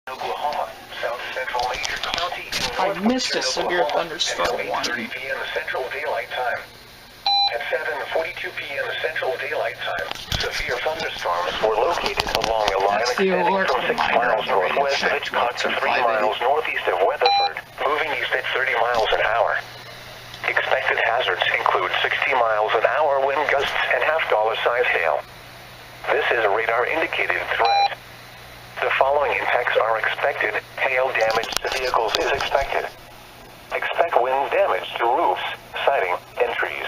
Oklahoma, South Central Major County in I missed a severe thunderstorm at warning. 8:30 p.m. Central Daylight Time. At 7:42 p.m. Central Daylight Time, severe thunderstorms were located along a line extending from 6 miles northwest of Hitchcock to 3 miles northeast of Weatherford, moving east at 30 miles an hour. Expected hazards include 60 miles an hour wind gusts and half-dollar-size hail. This is a radar-indicated threat. The following impacts are expected. Hail damage to vehicles is expected. Expect wind damage to roofs, siding, and trees.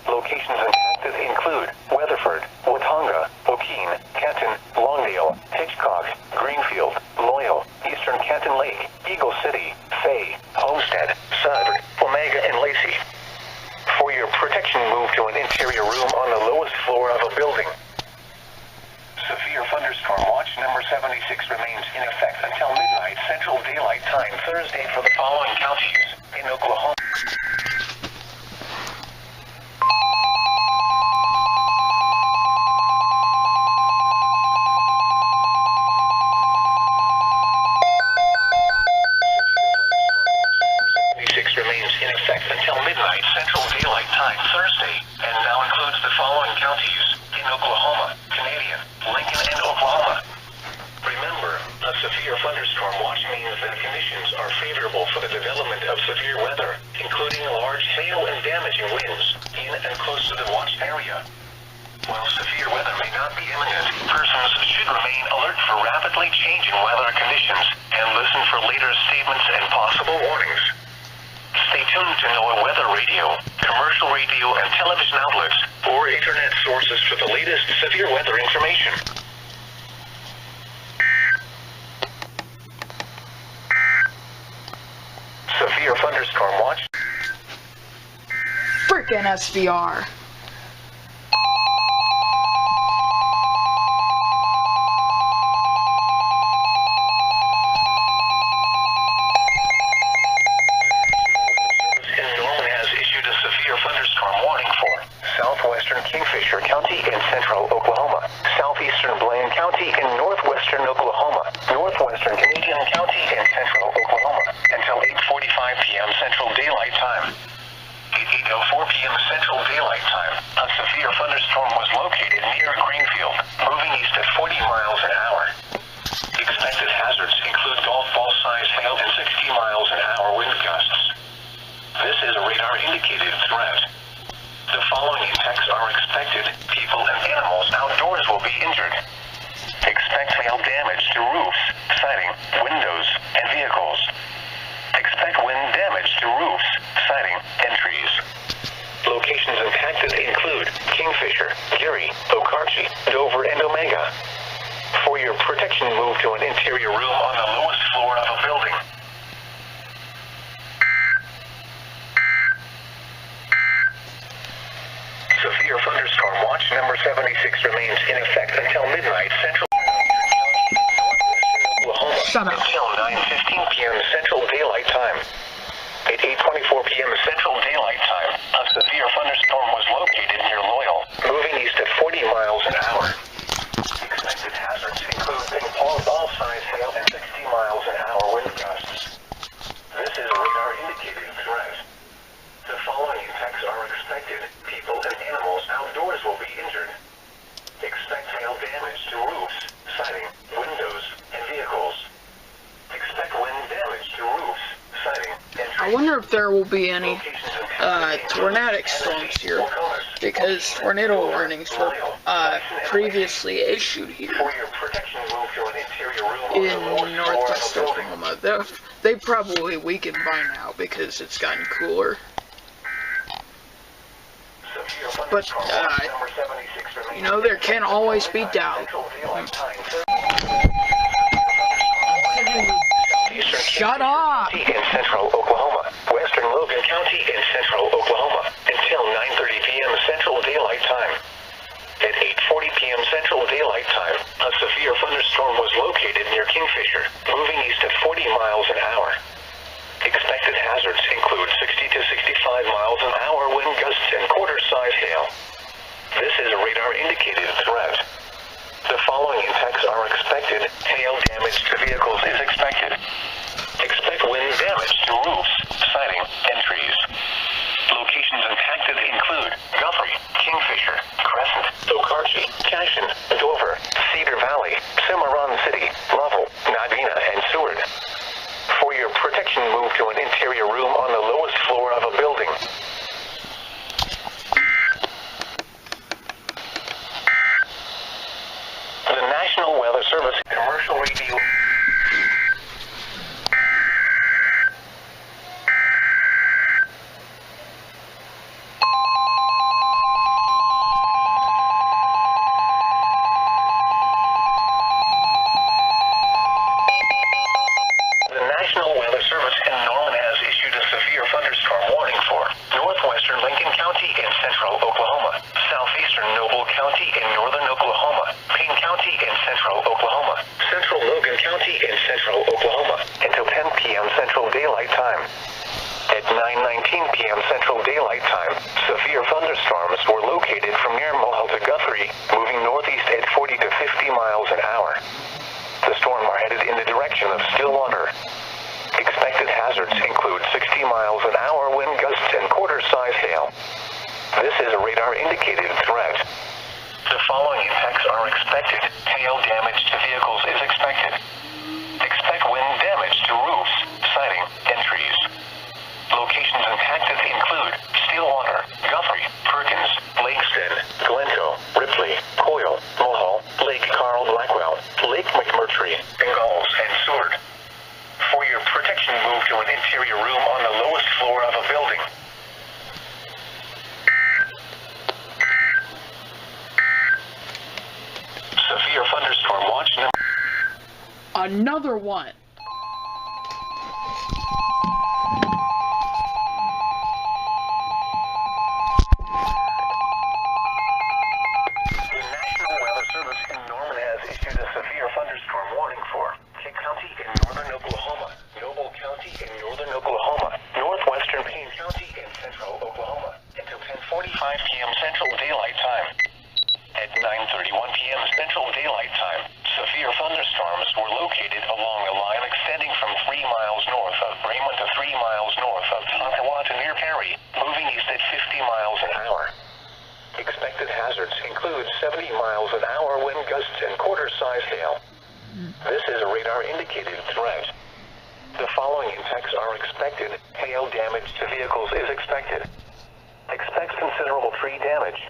Locations impacted include Weatherford, Watonga, Okeen, Canton, Longdale, Hitchcock, Greenfield, Loyal, Eastern Canton Lake, Eagle City, Fay, Homestead, Sudbury, Omega, and Lacey. For your protection, move to an interior room on the lowest floor of a building. Severe thunderstorm watch number 76 remains in effect until midnight Central Daylight Time Thursday for the following counties in Oklahoma. Remains in effect until midnight Central Daylight Time Thursday, and now includes the following counties in Oklahoma, Canadian, Lincoln, and Oklahoma. Remember, a severe thunderstorm watch means that conditions are favorable for the development of severe weather, including large hail and damaging winds in and close to the watch area. While severe weather may not be imminent, persons should remain alert for rapidly changing weather conditions and listen for later statements and possible warnings. Stay tuned to NOAA weather radio, commercial radio and television outlets, or internet sources for the latest severe weather information. Severe thunderstorm watch. Frickin' SVR. Southwestern Kingfisher County in central Oklahoma, southeastern Blaine County in northwestern Oklahoma, northwestern Canadian County in central Oklahoma, until 8:45 p.m. Central Daylight Time. At 8:04 p.m. Central Daylight Time, a severe thunderstorm was located near Greenfield, moving east at 40 miles an hour. Expected hazards include golf ball-sized hail and 60 miles an hour wind gusts. This is a radar-indicated threat. The following impacts are expected. People and animals outdoors will be injured. Expect hail damage to roofs, siding, windows, and vehicles. Expect wind damage to roofs, siding, and trees. Locations impacted include Kingfisher, Geary, Okarche, Dover, and Omega. For your protection, move to an interior room on the lowest floor of a building. Severe thunderstorm watch number 76 remains in effect until midnight Central Oklahoma until 9:15 p.m. Central Daylight Time. At 8:24 p.m. Central Daylight Time, a severe thunderstorm was located near Loyal, moving east at 40 miles an hour. Expected hazards include ball-sized hail and 60 miles an hour wind gusts. This is a radar-indicated threat. The following impacts are expected. People and animals outdoors will be injured. Expect hail damage to roofs, siding, windows, and vehicles. Expect wind damage to roofs, siding, and trees. I wonder if there will be any tornadic storms here, because tornado warnings were previously issued here in northwest Oklahoma. They probably weakened by now because it's gotten cooler. But, you know, there can always be doubt. Shut up! In central Oklahoma, western Logan County in central Oklahoma, until 9:30 p.m. Central Daylight Time. At 8:40 p.m. Central Daylight Time, a severe thunderstorm was located near Kingfisher, moving east at 40 miles an hour. Expected hazards include 60 to 65 miles an hour wind gusts and quarter-size hail. This is a radar-indicated threat. The following impacts are expected. Hail damage to vehicles central Oklahoma, southeastern Noble County in northern Oklahoma, Payne County in central Oklahoma, central Logan County in central Oklahoma, until 10 p.m. Central Daylight Time. At 9:19 p.m. Central Daylight Time, severe thunderstorms were located from near Mohel to Guthrie, moving northeast at 40 to 50 miles an hour. The storm are headed in the direction of Stillwater. Expected hazards include 60 miles an hour wind gusts and quarter-size hail. This is a radar-indicated threat. The following impacts are expected. Hail damage to vehicles is expected. Expect wind damage to roofs, siding, and trees. Locations impacted include Stillwater, Guthrie, Perkins, Lakeston, Glento, Ripley, Coyle, Mohall, Lake Carl Blackwell, Lake McMurtry, Ingalls, and Seward. For your protection, move to an interior room on the lowest floor of a building. Severe thunderstorm watch number. Another one. Expected hazards include 70 miles an hour wind gusts and quarter-size hail. This is a radar-indicated threat. The following impacts are expected. Hail damage to vehicles is expected. Expect considerable tree damage.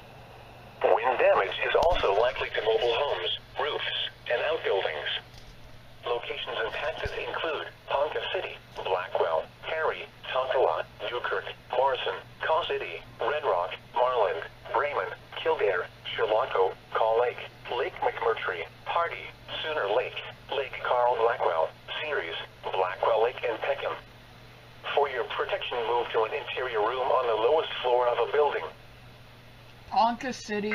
Wind damage is also likely to mobile homes, roofs, and outbuildings. Locations impacted include Ponca City, Blackwell, Perry, Tonkawa, Newkirk, Morrison, Caw City, Red Rock, Marland, Bremen, Kildare, Chilocco, Caw Lake, Lake McMurtry, Hardy, Sooner Lake, Lake Carl Blackwell, Ceres, Blackwell Lake, and Peckham. For your protection, move to an interior room on the lowest floor of a building. Ponca City.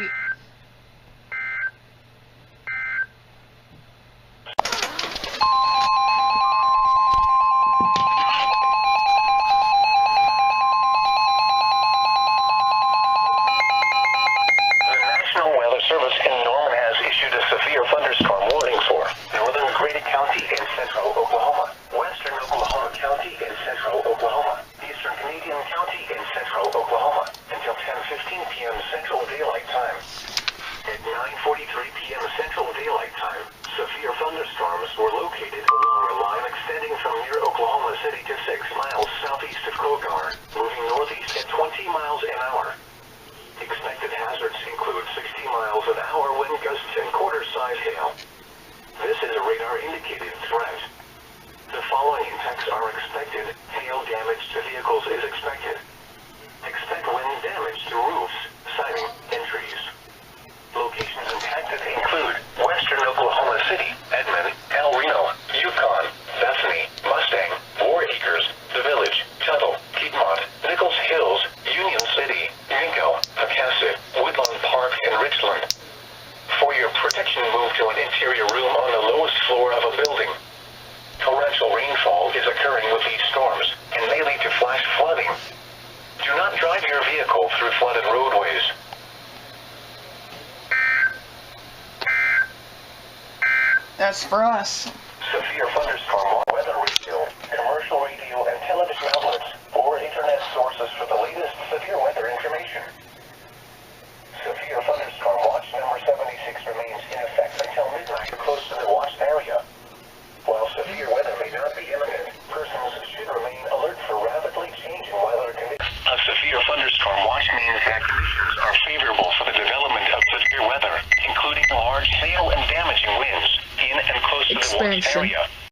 Service in Norman has issued a severe thunderstorm warning for northern Grady County in central Oklahoma, western Oklahoma County in central Oklahoma, eastern Canadian County in central Oklahoma, until 10:15 p.m. Central Daylight Time. At 9:43 p.m. Central Daylight Time, severe thunderstorms were located along a line extending from near Oklahoma City to 6 miles southeast of Kogar, moving northeast at 20 miles an hour. Expected hazards include 60 miles an hour wind gusts and quarter-size hail. This is a radar-indicated threat. The following impacts are expected. Hail damage to vehicles is expected. Expect wind damage to roofs, siding, and trees. Locations impacted include western Oklahoma City, Edmond, El Reno, Yukon, Bethany, Mustang, War Acres, The Village, Tuttle, Piedmont, Nichols Hills, Union City, Minko, Acasset, Woodland Park, and Richland. For your protection, move to an interior room on the lowest floor of a building. Torrential rainfall is occurring with these storms and may lead to flash flooding. Do not drive your vehicle through flooded roadways. That's for us. Severe thunderstorm weather radio, commercial radio and television outlets, or internet sources for the latest severe weather information. Severe thunderstorm watch number 76 remains in effect until midnight close to the watched area. While severe weather may not be imminent, persons should remain alert for rapidly changing weather conditions. A severe thunderstorm watch means that conditions are favorable for the development of severe weather, including large hail and damaging winds in and close to the watched area.